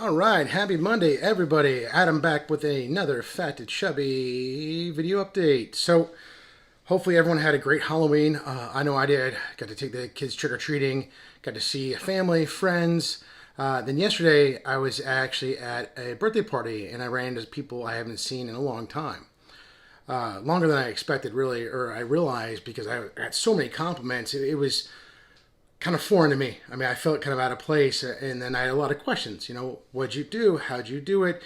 All right, happy Monday, everybody. Adam back with another Fat to Chubby video update. So, hopefully, everyone had a great Halloween. I know I did. Got to take the kids trick or treating, got to see family, friends. Then, yesterday, I was actually at a birthday party and I ran into people I haven't seen in a long time. Longer than I expected, really, or I realized because I got so many compliments. It was kind of foreign to me. I mean, I felt kind of out of place, and then I had a lot of questions. What'd you do? How'd you do it?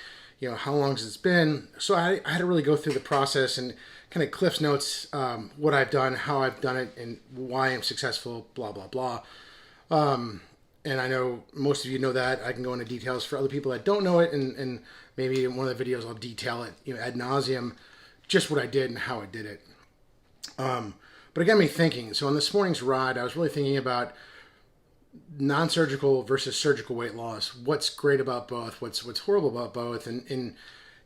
How long has it been? So I had to really go through the process and kind of Cliff's notes, what I've done, how I've done it, and why I'm successful, blah, blah, blah. And I know most of you know that. I can go into details for other people that don't know it, and maybe in one of the videos I'll detail it, ad nauseum, just what I did and how I did it. But it got me thinking. So on this morning's ride, I was really thinking about non-surgical versus surgical weight loss. What's great about both? What's horrible about both? And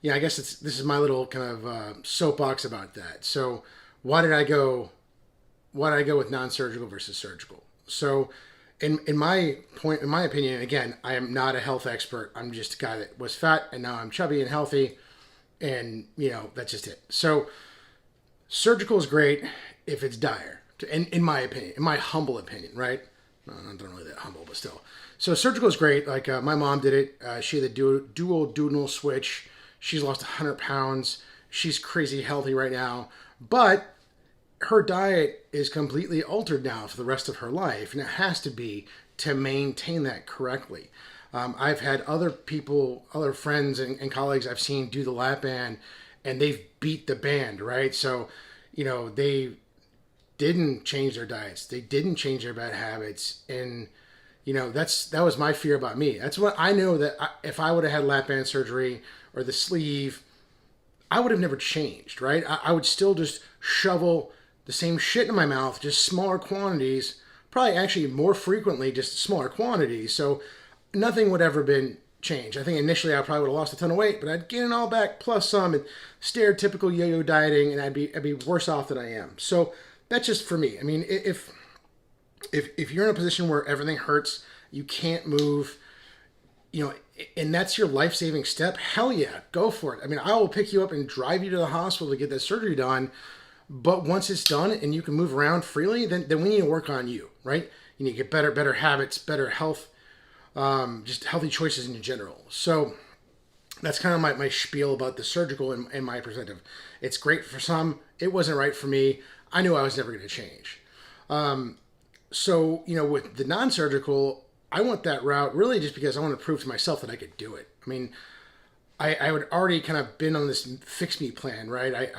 I guess this is my little kind of soapbox about that. So why did I go with non-surgical versus surgical? So in my opinion, again, I am not a health expert. I'm just a guy that was fat and now I'm chubby and healthy, and that's just it. So surgical is great if it's dire, in my opinion, in my humble opinion, right? No, I'm not really that humble, but still. So surgical is great. Like my mom did it. She had the dual switch. She's lost 100 pounds. She's crazy healthy right now. But her diet is completely altered now for the rest of her life, and it has to be to maintain that correctly. I've had other people, other friends and colleagues I've seen do the lap band, and they've beat the band, right? So, they didn't change their diets. They didn't change their bad habits. And, that was my fear about me. That's what I know, that if I would have had lap band surgery or the sleeve, I would have never changed, right? I would still just shovel the same shit in my mouth, just smaller quantities, probably actually more frequently, just smaller quantities. So nothing would ever been changed. I think initially I probably would have lost a ton of weight, but I'd gain it all back plus some, and stereotypical yo-yo dieting, and I'd be worse off than I am. So that's just for me. I mean, if you're in a position where everything hurts, you can't move, and that's your life-saving step, hell yeah, go for it. I mean, I will pick you up and drive you to the hospital to get that surgery done. But once it's done and you can move around freely, then we need to work on you, right? You need to get better habits, better health, just healthy choices in general. So that's kind of my spiel about the surgical and my perspective. It's great for some. It wasn't right for me. I knew I was never going to change. So, with the non-surgical, I went that route really just because I want to prove to myself that I could do it. I mean, I had already kind of been on this fix me plan, right?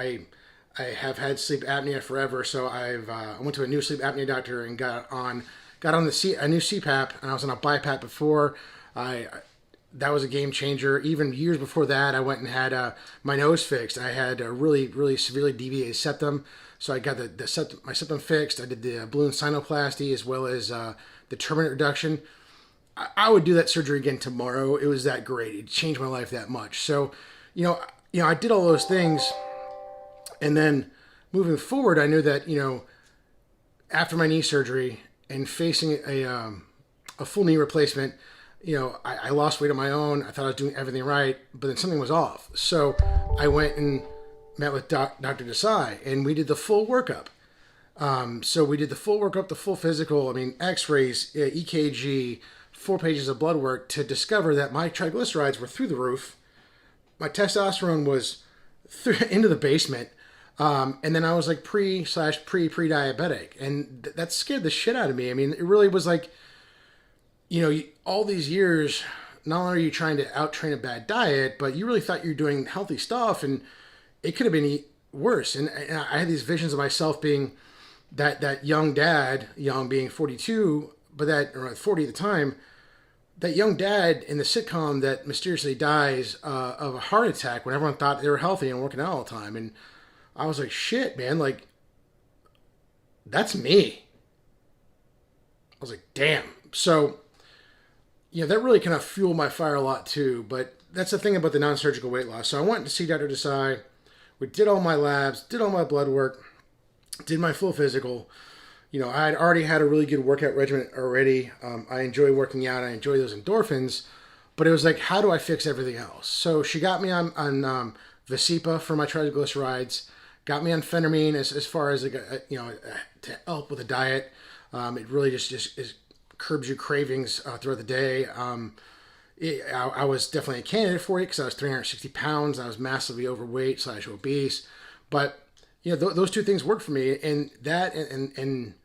I have had sleep apnea forever, so I went to a new sleep apnea doctor and got on a new CPAP, and I was on a BiPAP before. That was a game changer. Even years before that, I went and had my nose fixed. I had a really, really severely deviated septum, so I got my septum fixed. I did the balloon sinuplasty as well as the turbinate reduction. I would do that surgery again tomorrow. It was that great. It changed my life that much. So, I did all those things, and then moving forward, I knew that after my knee surgery and facing a full knee replacement, I lost weight on my own. I thought I was doing everything right, but then something was off. So I went and met with Dr. Desai, and we did the full workup. So we did the full workup, the full physical. I mean, X-rays, EKG, 4 pages of blood work to discover that my triglycerides were through the roof. My testosterone was into the basement. And then I was like pre-diabetic, and that scared the shit out of me. I mean, it really was like, all these years, not only are you trying to out-train a bad diet, but you really thought you were doing healthy stuff, and it could have been worse. And I had these visions of myself being that young dad, young being 42, or 40 at the time, that young dad in the sitcom that mysteriously dies of a heart attack when everyone thought they were healthy and working out all the time. And I was like, shit, man, like, that's me. I was like, damn. So, that really kind of fueled my fire a lot too. But that's the thing about the non-surgical weight loss. So I went to see Dr. Desai. We did all my labs, did all my blood work, did my full physical. I had already had a really good workout regimen already. I enjoy working out. I enjoy those endorphins. But it was like, how do I fix everything else? So she got me on Visipa for my triglycerides, got me on phentermine as far as to help with the diet. It really just curbs your cravings throughout the day. I was definitely a candidate for it because I was 360 pounds. I was massively overweight / obese. But those two things worked for me, and that and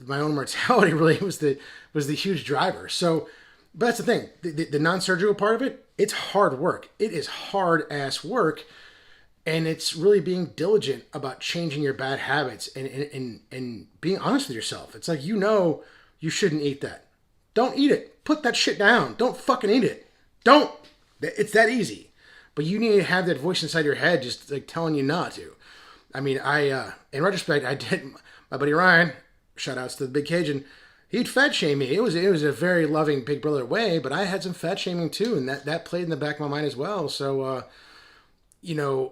my own mortality really was the huge driver. So, but that's the thing. The non-surgical part of it, it's hard work. It is hard ass work, and it's really being diligent about changing your bad habits and being honest with yourself. It's like you shouldn't eat that. Don't eat it. Put that shit down. Don't fucking eat it. Don't. It's that easy. But you need to have that voice inside your head just like telling you not to. I mean, in retrospect, I did. My buddy Ryan, shout outs to the Big Cajun, he'd fat shame me. It was a very loving Big Brother way, but I had some fat shaming too, and that played in the back of my mind as well. So, yeah,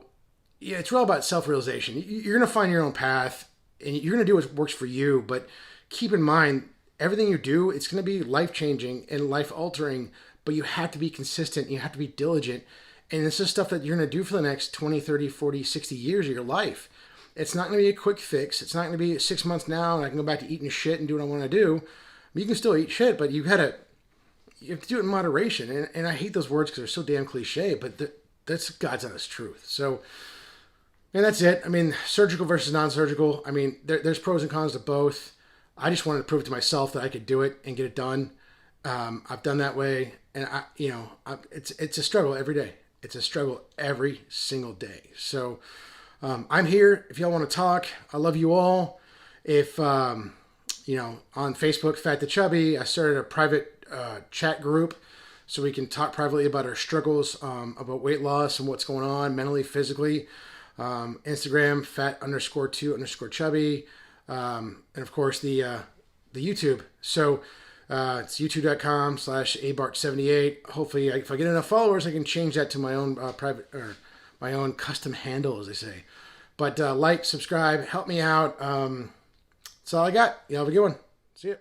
it's real about self-realization. You're going to find your own path, and you're going to do what works for you, but keep in mind, everything you do, it's going to be life-changing and life-altering, but you have to be consistent. You have to be diligent. And this is stuff that you're going to do for the next 20, 30, 40, 60 years of your life. It's not going to be a quick fix. It's not going to be 6 months now and I can go back to eating shit and do what I want to do. You can still eat shit, but you have to do it in moderation. And I hate those words because they're so damn cliche, but that's God's honest truth. So, and that's it. I mean, surgical versus non-surgical. I mean, there's pros and cons to both. I just wanted to prove to myself that I could do it and get it done. I've done that way, and it's a struggle every day. It's a struggle every single day. So I'm here. If y'all want to talk, I love you all. If on Facebook, Fat to Chubby, I started a private chat group so we can talk privately about our struggles, about weight loss and what's going on mentally, physically. Instagram, fat_2_chubby. And of course the YouTube. So it's youtube.com/abart78. Hopefully, if I get enough followers, I can change that to my own private or my own custom handle, as they say. But like, subscribe, help me out. That's all I got. You have a good one. See ya.